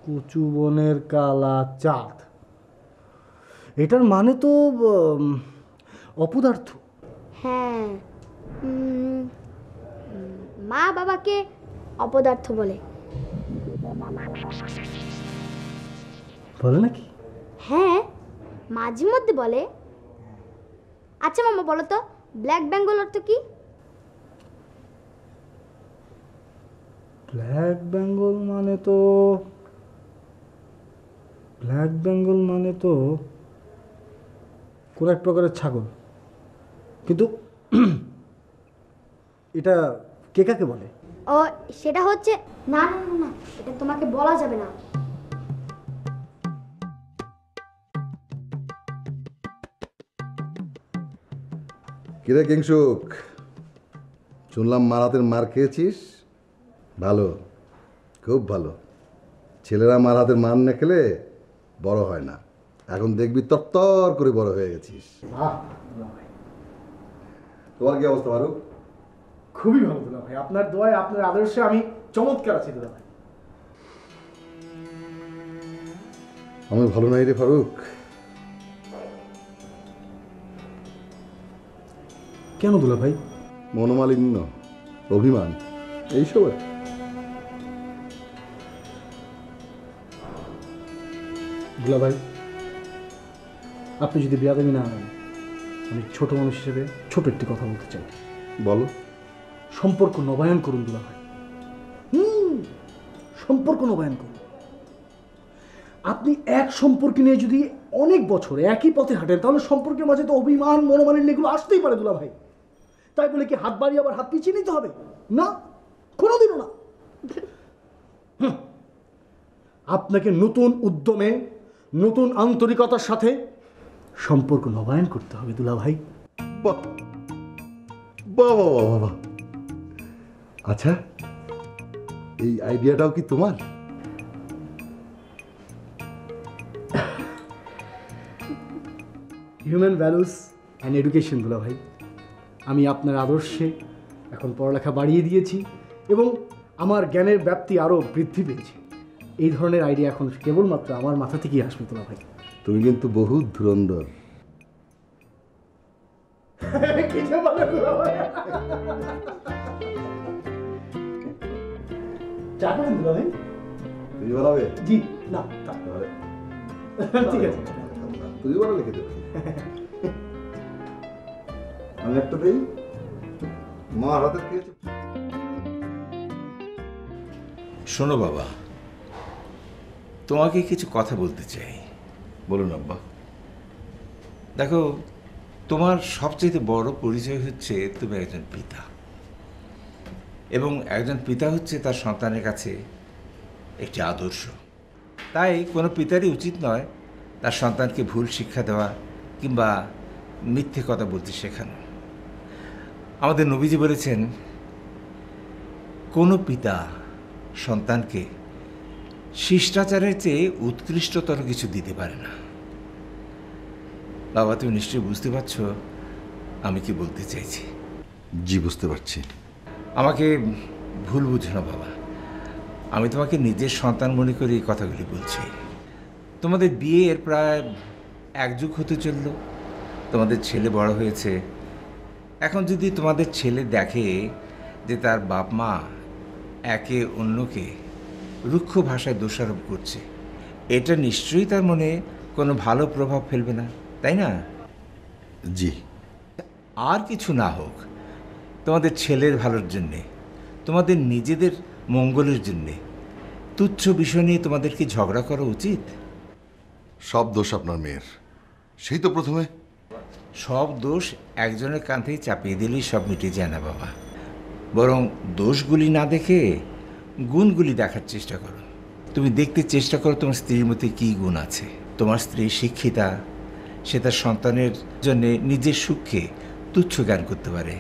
কচু বনের কালা চাঁদ, এটার মানে তো অপদার্থ। হ্যাঁ, মা বাবাকে অপদার্থ বলে। বলে নাকি? হ্যাঁ, মাঝে মধ্যে বলে। আচ্ছা মামা, বলো তো ব্ল্যাক বেঙ্গল অর্থ কি? ব্ল্যাক বেঙ্গল মানে তো কোন এক প্রকারের ছাগল, কিন্তু এটা কে কাকে বলে? ও, সেটা হচ্ছে না না না না, এটা তোমাকে বলা যাবে না। কিরে কিংসুক, শুনলাম মার মার খেয়েছিস? ভালো, খুব ভালো। ছেলেরা মার হাতের মার না খেলে বড় হয় না। এখন দেখবি তরতর করে বড় হয়ে গেছিস। তোমার কি অবস্থা ফারুক? খুবই ভালো দুলা ভাই, আপনার দোয়ায়, আপনার আদর্শে আমি চমৎকার আছি দুলা ভাই। আমি ভালো নাই রে ফারুক। কেন দুলা ভাই? মনোমালিন্য, অভিমান, এইসব আর। দুলা ভাই, আপনি যদি বেয়াদবি না নেন, আমি ছোট মানুষ হিসেবে ছোট একটি কথা বলতে চাই। বলো। সম্পর্ক নবায়ন করুন দুলা ভাই। সম্পর্ক নবায়ন করুন। আপনি এক সম্পর্ক নিয়ে যদি অনেক বছর একই পথে হাঁটেন, তাহলে সম্পর্কের মাঝে তো অভিমান, মনোমালিন্য এগুলো আসতেই পারে দুলা ভাই। তাই বলে কি হাত বাড়িয়ে আবার হাত পিছিয়ে নিতে হবে? না, কোনোদিনও না। আপনাকে নতুন উদ্যমে, নতুন আন্তরিকতার সাথে সম্পর্ক নবায়ন করতে হবে দুলা ভাই। বাহ বাহ বাহ বাহ। আচ্ছা, এই আইডিয়াটাও কি তোমার? হিউম্যান ভ্যালুস অ্যান্ড এডুকেশন দুলা ভাই, আমি আপনার আদর্শে এখন পড়ালেখা বাড়িয়ে দিয়েছি এবং আমার জ্ঞানের ব্যাপ্তি আরও বৃদ্ধি পেয়েছে। এই ধরনের আইডিয়া এখন কেবলমাত্র আমার মাথা থেকেই আসবে তোলা ভাই। তুমি কিন্তু বহুত ধুরন্ধর। চা খাবেন তোলা ভাই? তুই বানাবে? জি না ঠিক আছে, তুই বানালে খেতে পারি। আমি একটা দিই, মা রাতে খেয়েছে। শোনো বাবা, তোমাকে কিছু কথা বলতে চাই। বলুন আব্বা। দেখো, তোমার সবচেয়ে বড় পরিচয় হচ্ছে তুমি একজন পিতা, এবং একজন পিতা হচ্ছে তার সন্তানের কাছে একটি আদর্শ। তাই কোনো পিতারই উচিত নয় তার সন্তানকে ভুল শিক্ষা দেওয়া কিংবা মিথ্যে কথা বলতে শেখানো। আমাদের নবীজি বলেছেন, কোনো পিতা সন্তানকে শিষ্টাচারের চেয়ে উৎকৃষ্টতর কিছু দিতে পারে না। বাবা, তুমি নিশ্চয়ই বুঝতে পারছো আমি কি বলতে চাইছি। জি, বুঝতে পারছি। আমাকে ভুল বুঝো না বাবা, আমি তোমাকে নিজের সন্তান মনে করে এই কথাগুলি বলছি। তোমাদের বিয়ের প্রায় 1 যুগ হতে চলল, তোমাদের ছেলে বড় হয়েছে। এখন যদি তোমাদের ছেলে দেখে যে তার বাপ মা একে অন্যকে রুক্ষ ভাষায় দোষারোপ করছে, এটা নিশ্চয়ই তার মনে কোনো ভালো প্রভাব ফেলবে না, তাই না? জি। আর কিছু না হোক, তোমাদের ছেলের ভালোর জন্যে, তোমাদের নিজেদের মঙ্গলের জন্যে তুচ্ছ বিষয় নিয়ে তোমাদের কি ঝগড়া করা উচিত? সব দোষ আপনার মেয়ের, সেই তো প্রথমে। সব দোষ একজনের কাঁধেই চাপিয়ে দিলেই সব মিটে যায় না বাবা। বরং দোষগুলি না দেখে গুণগুলি দেখার চেষ্টা করো। তুমি দেখতে চেষ্টা করো তোমার স্ত্রীর মধ্যে কী গুণ আছে। তোমার স্ত্রী শিক্ষিতা, সে তার সন্তানের জন্যে নিজের সুখকে তুচ্ছ জ্ঞান করতে পারে,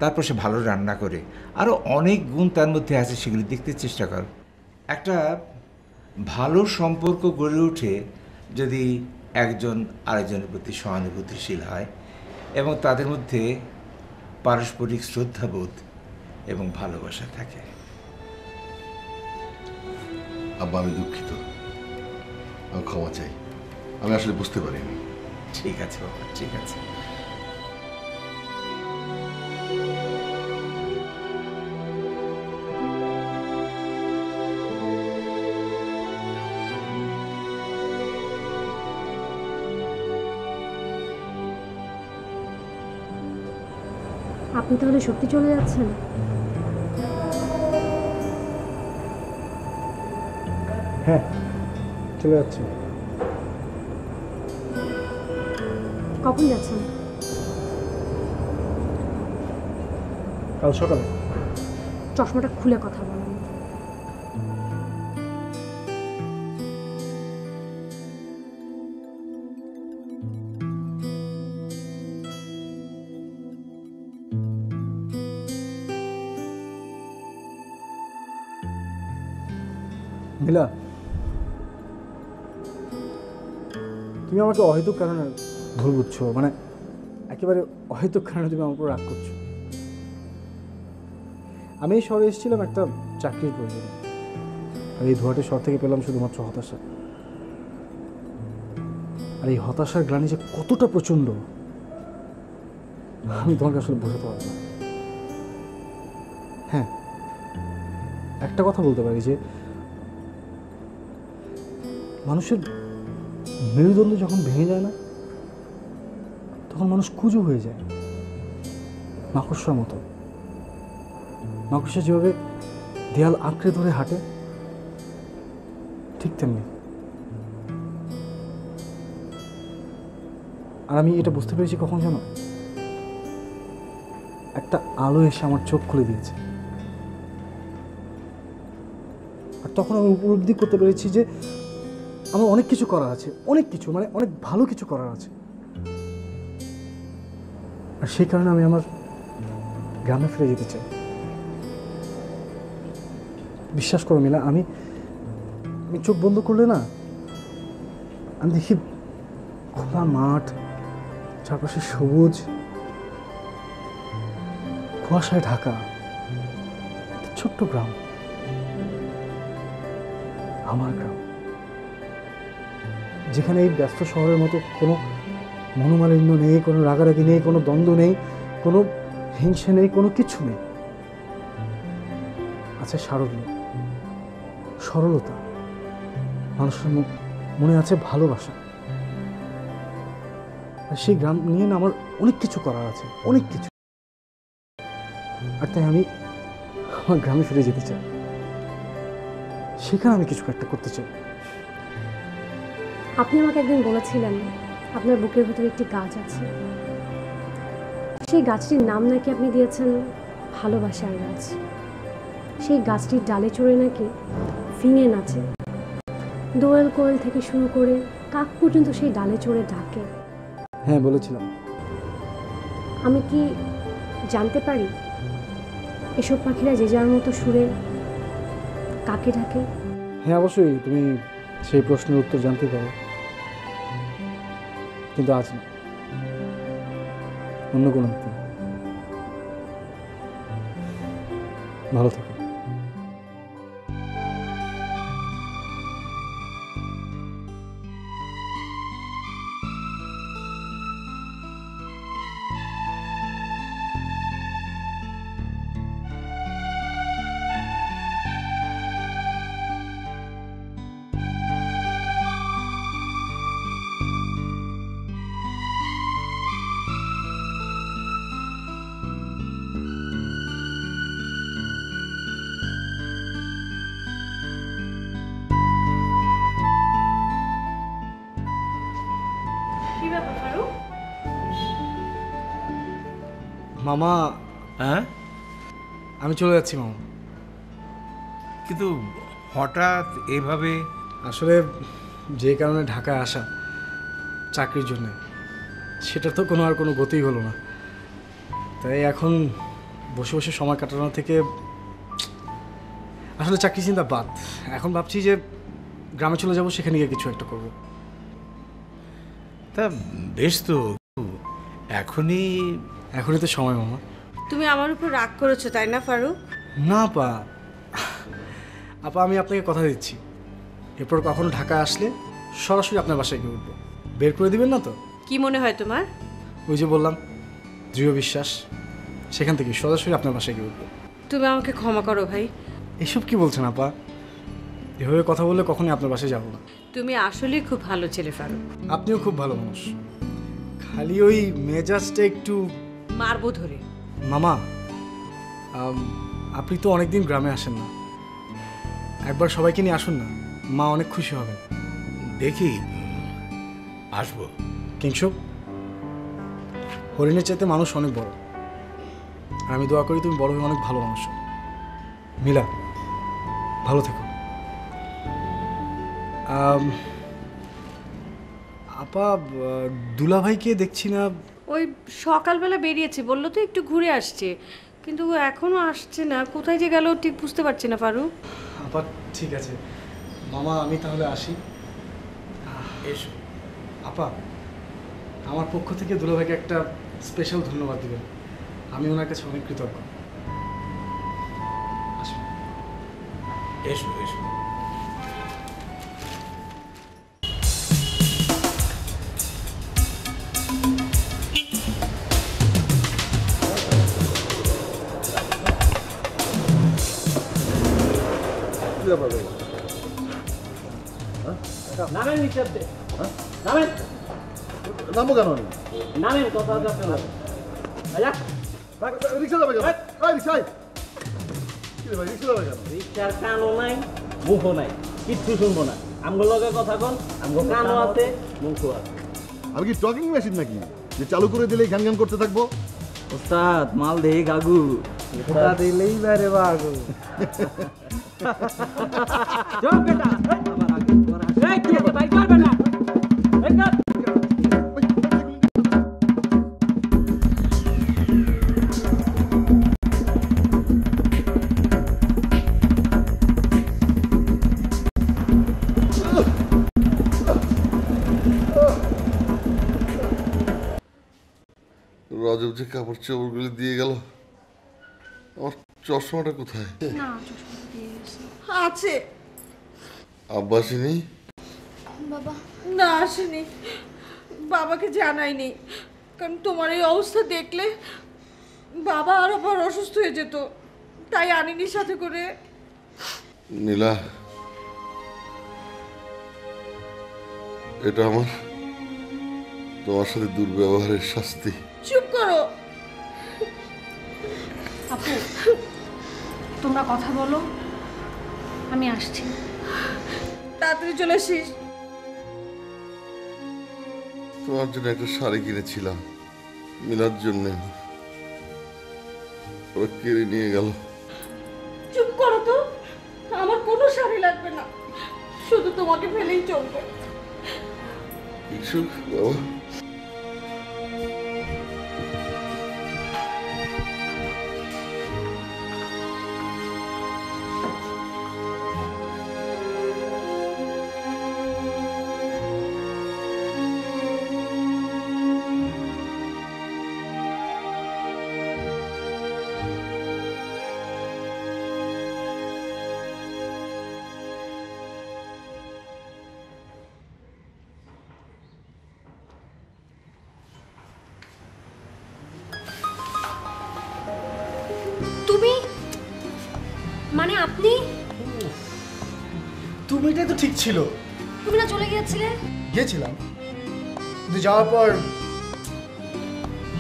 তারপর সে ভালো রান্না করে, আরও অনেক গুণ তার মধ্যে আছে, সেগুলি দেখতে চেষ্টা করো। একটা ভালো সম্পর্ক গড়ে ওঠে যদি একজন আরেকজনের প্রতি সহানুভূতিশীল হয় এবং তাদের মধ্যে পারস্পরিক শ্রদ্ধাবোধ এবং ভালোবাসা থাকে। আব্বা, আমি দুঃখিত, আমি ক্ষমা চাই, আমি আসলে বুঝতে পারিনি। ঠিক আছে বাবা, ঠিক আছে। আপনি তাহলে সত্যি চলে যাচ্ছেন? হ্যাঁ, চলে যাচ্ছি। কখন যাচ্ছেন? কাল সকালে। চশমাটা খুলে কথা বলেন। মিলা, তুমি আমাকে অহেতুক কারণে ভুল বুঝছো, মানে একেবারে অহেতুক কারণে তুমি আমার উপর রাগ করছো। আমি এই শহরে এসেছিলাম একটা চাকরির প্রয়োজনে, আর এই ধোয়াটে শহর থেকে পেলাম শুধুমাত্র হতাশা। আর এই হতাশার গ্লানি যে কতটা প্রচণ্ড আমি তোমাকে আসলে বোঝাতে পারবো না। হ্যাঁ, একটা কথা বলতে পারি যে মানুষের মেরুদণ্ড যখন ভেঙে যায় না, তখন মানুষ কুজো হয়ে যায়, মাকড়সার মতো। মাকড়সা যেভাবে দেয়াল আঁকড়ে ধরে হাঁটে, ঠিক তেমনি। আর আমি এটা বুঝতে পেরেছি কখন জানো? একটা আলো এসে আমার চোখ খুলে দিয়েছে, আর তখন আমি উপলব্ধি করতে পেরেছি যে আমার অনেক কিছু করার আছে, অনেক কিছু, মানে অনেক ভালো কিছু করার আছে। আর সেই কারণে আমি আমার গ্রামে ফিরে যেতে চাই। বিশ্বাস করো মিলা, আমি চোখ বন্ধ করলে না, আমি দেখি খোলা মাঠ, চারপাশে সবুজ, কুয়াশায় ঢাকা একটা ছোট্ট গ্রাম, আমার গ্রাম, যেখানে এই ব্যস্ত শহরের মতো কোনো মনোমালিন্য নেই, কোনো রাগারাগি নেই, কোনো দ্বন্দ্ব নেই, কোনো হিংসে নেই, কোনো কিছু নেই। আছে সারল্য, সরলতা, মানুষের মনে আছে ভালোবাসা। আর সেই গ্রাম নিয়ে না আমার অনেক কিছু করার আছে, অনেক কিছু। আর তাই আমি আমার গ্রামে ফিরে যেতে চাই, সেখানে আমি কিছু একটা করতে চাই। আপনি আমাকে একদিন বলেছিলেন আপনার বুকের ভিতরে একটি গাছ আছে, সেই গাছটির নাম নাকি আপনি দিয়েছেন ভালোবাসার গাছ। সেই গাছটির ডালে চড়ে নাকি ফিঙে নাচে, দোয়েল কোয়েল থেকে শুরু করে কাক পর্যন্ত সেই ডালে চড়ে ডাকে। হ্যাঁ, বলেছিলাম। আমি কি জানতে পারি এসব পাখিরা যে যার মতো সুরে কাকে ডাকে? হ্যাঁ, অবশ্যই তুমি সেই প্রশ্নের উত্তর জানতে পারো, কিন্তু আজ না, অন্য কোনো একদিন। ভালো থাকো। মামা, হ্যাঁ, আমি চলে যাচ্ছি মামা। কিন্তু হঠাৎ এভাবে? আসলে যে কারণে ঢাকায় আসা চাকরির জন্য, সেটা তো আর কোনো গতিই হলো না। তাই এখন বসে বসে সময় কাটানো থেকে আসলে চাকরি চিন্তা বাদ। এখন ভাবছি যে গ্রামে চলে যাব, সেখানে গিয়ে কিছু একটা করব। তা বেশ তো, এখনই তো সময় মামা। তুমি আমার উপর রাগ করেছো তাই না ফারুক? না আপা, আমি আপনাকে কথা দিচ্ছি, এরপর কখনো ঢাকা আসলে সরাসরি আপনার বাসায় গিয়ে উঠবো। বের করে দিবেন না তো? কি মনে হয় তোমার? ওই যে বললাম, দৃঢ় বিশ্বাস, সেখান থেকে সরাসরি আপনার বাসায় গিয়ে উঠবো। তুমি আমাকে ক্ষমা করো ভাই। এসব কি বলছেন আপা? এভাবে কথা বললে কখনোই আপনার বাসায় যাবো না। তুমি আসলেই খুব ভালো ছেলে ফারুক। আপনিও খুব ভালো মানুষ, খালি ওই মেজাজটা একটু মারবো ধরে। মামা, আপনি তো অনেকদিন গ্রামে আসেন না, একবার সবাইকে নিয়ে আসুন না, মা অনেক খুশি হবেন। দেখি, আসবো। কিংসব, হরিণের চাইতে মানুষ অনেক বড়, আর আমি দোয়া করি তুমি বড় হয়ে অনেক ভালো মানুষ হও। মিলা, ভালো থেকো। আপা, দুলাভাইকে দেখছি না। ওই সকালবেলা বেরিয়েছে, বললো তো একটু ঘুরে আসছে, কিন্তু ও এখনো আসছে না। কোথায় যে গেল ঠিক বুঝতে পারছি না ফারুক। আপা ঠিক আছে মামা, আমি তাহলে আসি। এসো। আপা, আমার পক্ষ থেকে দুলাভাইকে একটা স্পেশাল ধন্যবাদ দিবেন, আমি ওনার কাছে অনেক কৃতজ্ঞ। আসুন। এসো এসো। নামেন নিঃশব্দে, নামেন। নামবো কেন আমি? নামেন, কথা যাচ্ছে না। রিক্সা যাবে কেন? রিক্সা রিক্সা যাবে কেন? রিক্সার কানও নাই, মুখও নাই, কিচ্ছু শুনবো না। আমগো লগে কথা কন, আমগো কানও আছে, মুখও আছে। আমি কি টকিং মেশিন নাকি যে চালু করে দিলেই গান গান করতে থাকবো? ওস্তাদ মাল দেই গাগু, ওটা দিলেই বারে বাগু। চল বেটা, এই কি আছে ভাই, করবে না। এই কাট। রজব যে কাপড় চোপড়গুলি দিয়ে গেল, আমার চশমাটা কোথায়? আছে। আব্বা আসেনি? বাবা না আসেনি, বাবাকে জানাইনি, কারণ তোমার এই অবস্থা দেখলে বাবা আরো বড় অসুস্থ হয়ে যেত, তাই আনিনি সাথে করে। নীলা, এটা আমার তোমার সাথে দুর্ব্যবহারের শাস্তি। চুপ করো। আপু তোমরা কথা বলো, আমি আসছি। তাড়াতাড়ি চলে আসিস। তোমার জন্য একটা শাড়ি কিনেছিলাম মিলার জন্য, ওরা কেড়ে নিয়ে গেল। চুপ করো তো, আমার কোনো শাড়ি লাগবে না, শুধু তোমাকে ফেলেই চলবে। কিছু বাবা, তুমি মানে আপনি তুমিটাই তো ঠিক ছিল। তুমি না চলে গিয়েছিলে? গিয়েছিলাম, কিন্তু যাওয়ার পর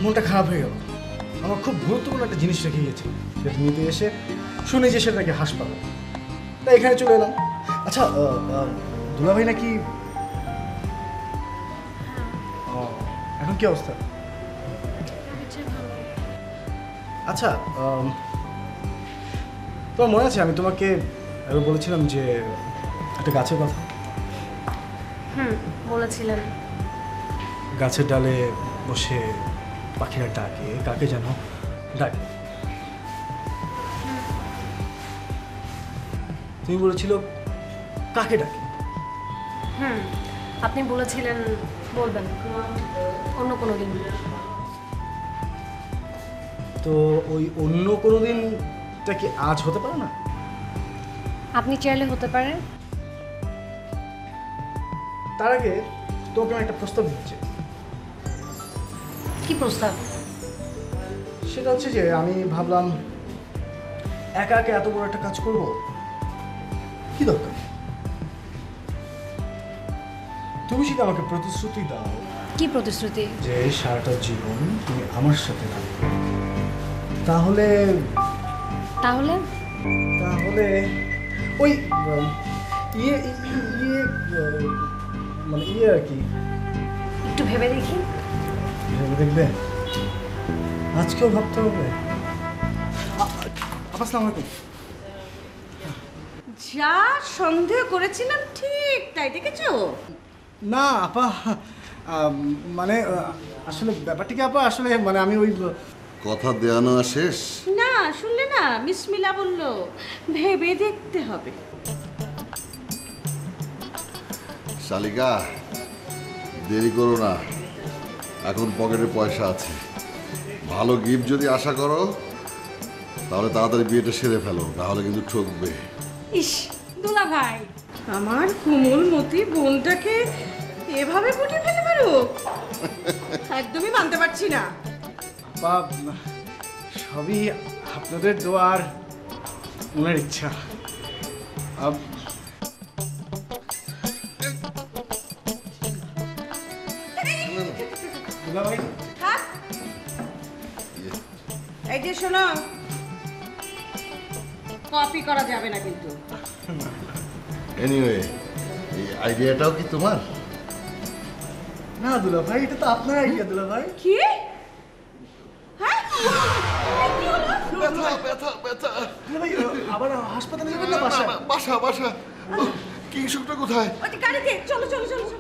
মনটা খারাপ হয়ে গেল। আমার খুব গুরুত্বপূর্ণ একটা জিনিস রেখে গিয়েছে, যেটা নিতে এসে শুনে যে সেটা নাকি হাসপাতাল, তাই এখানে চলে এলাম। আচ্ছা দুলাভাই নাকি এখন কি অবস্থা? আচ্ছা তোমার মনে আছে আমি তোমাকে একবার বলেছিলাম যে একটা গাছের কথা? বলেছিলেন। গাছের ডালে বসে পাখিরা ডাকে, কাকে যেন ডাকে। তুমি বলেছিল কাকে ডাকে? আপনি বলেছিলেন বলবেন অন্য কোনো দিন। তো ওই অন্য কোনো দিনটা কি আজ হতে পারে না? আপনি চাইলে হতে পারে। তার আগে তোকে আমি একটা প্রস্তাব দিচ্ছি। কি প্রস্তাব? সেটা হচ্ছে যে আমি ভাবলাম একা একা এত বড় একটা কাজ করব, কি দরকার? তুমি যদি আমাকে প্রতিশ্রুতি দাও। কি প্রতিশ্রুতি? যে সারাটা জীবন তুমি আমার সাথে থাকবে, তাহলে তাহলে তাহলে ওই ইয়ে ইয়ে মানে ইয়ে আর কি। একটু ভেবে দেখি। ভেবে দেখবে? আজকেও ভাবতে হবে? আসসালামু আলাইকুম। যা সন্দেহ করেছিলাম ঠিক তাই দেখেছো? না আপা, মানে আসলে ব্যাপারটা কি আপা, আসলে মানে আমি ওই কথা দেওয়ানো শেষ? না শুনলে না, মিস মিলা বলল ভেবে দেখতে হবে। শালিকা, দেরি করো না, এখন পকেটে পয়সা আছে। ভালো গিফট যদি আশা করো তাহলে তাড়াতাড়ি বিয়েটা সেরে ফেলো, তাহলে কিন্তু ঠকবে। ইস দুলা ভাই, আমার কোমলমতি বোনটাকে এভাবে পটিয়ে ফেলে পারো? একদমই মানতে পারছি না। বা সবই আপনাদের দোয়ার মনের ইচ্ছা। থাক। এই যে শোনো, কপি করা যাবে না কিন্তু। এনিওয়ে, এই আইডিয়াটাও কি তোমার? না দুলা ভাই, এটা তো আপনার আইডিয়া দুলা ভাই। কি? হ্যাঁ? কি হলো? ব্যথা ব্যথা ব্যথা। দুলা ভাই আবার হাসপাতালে যাবেন না বাসা? বাসা বাসা। কিংশুকটা কোথায়? ওই যে গাড়িতে, চলো চলো চলো চলো।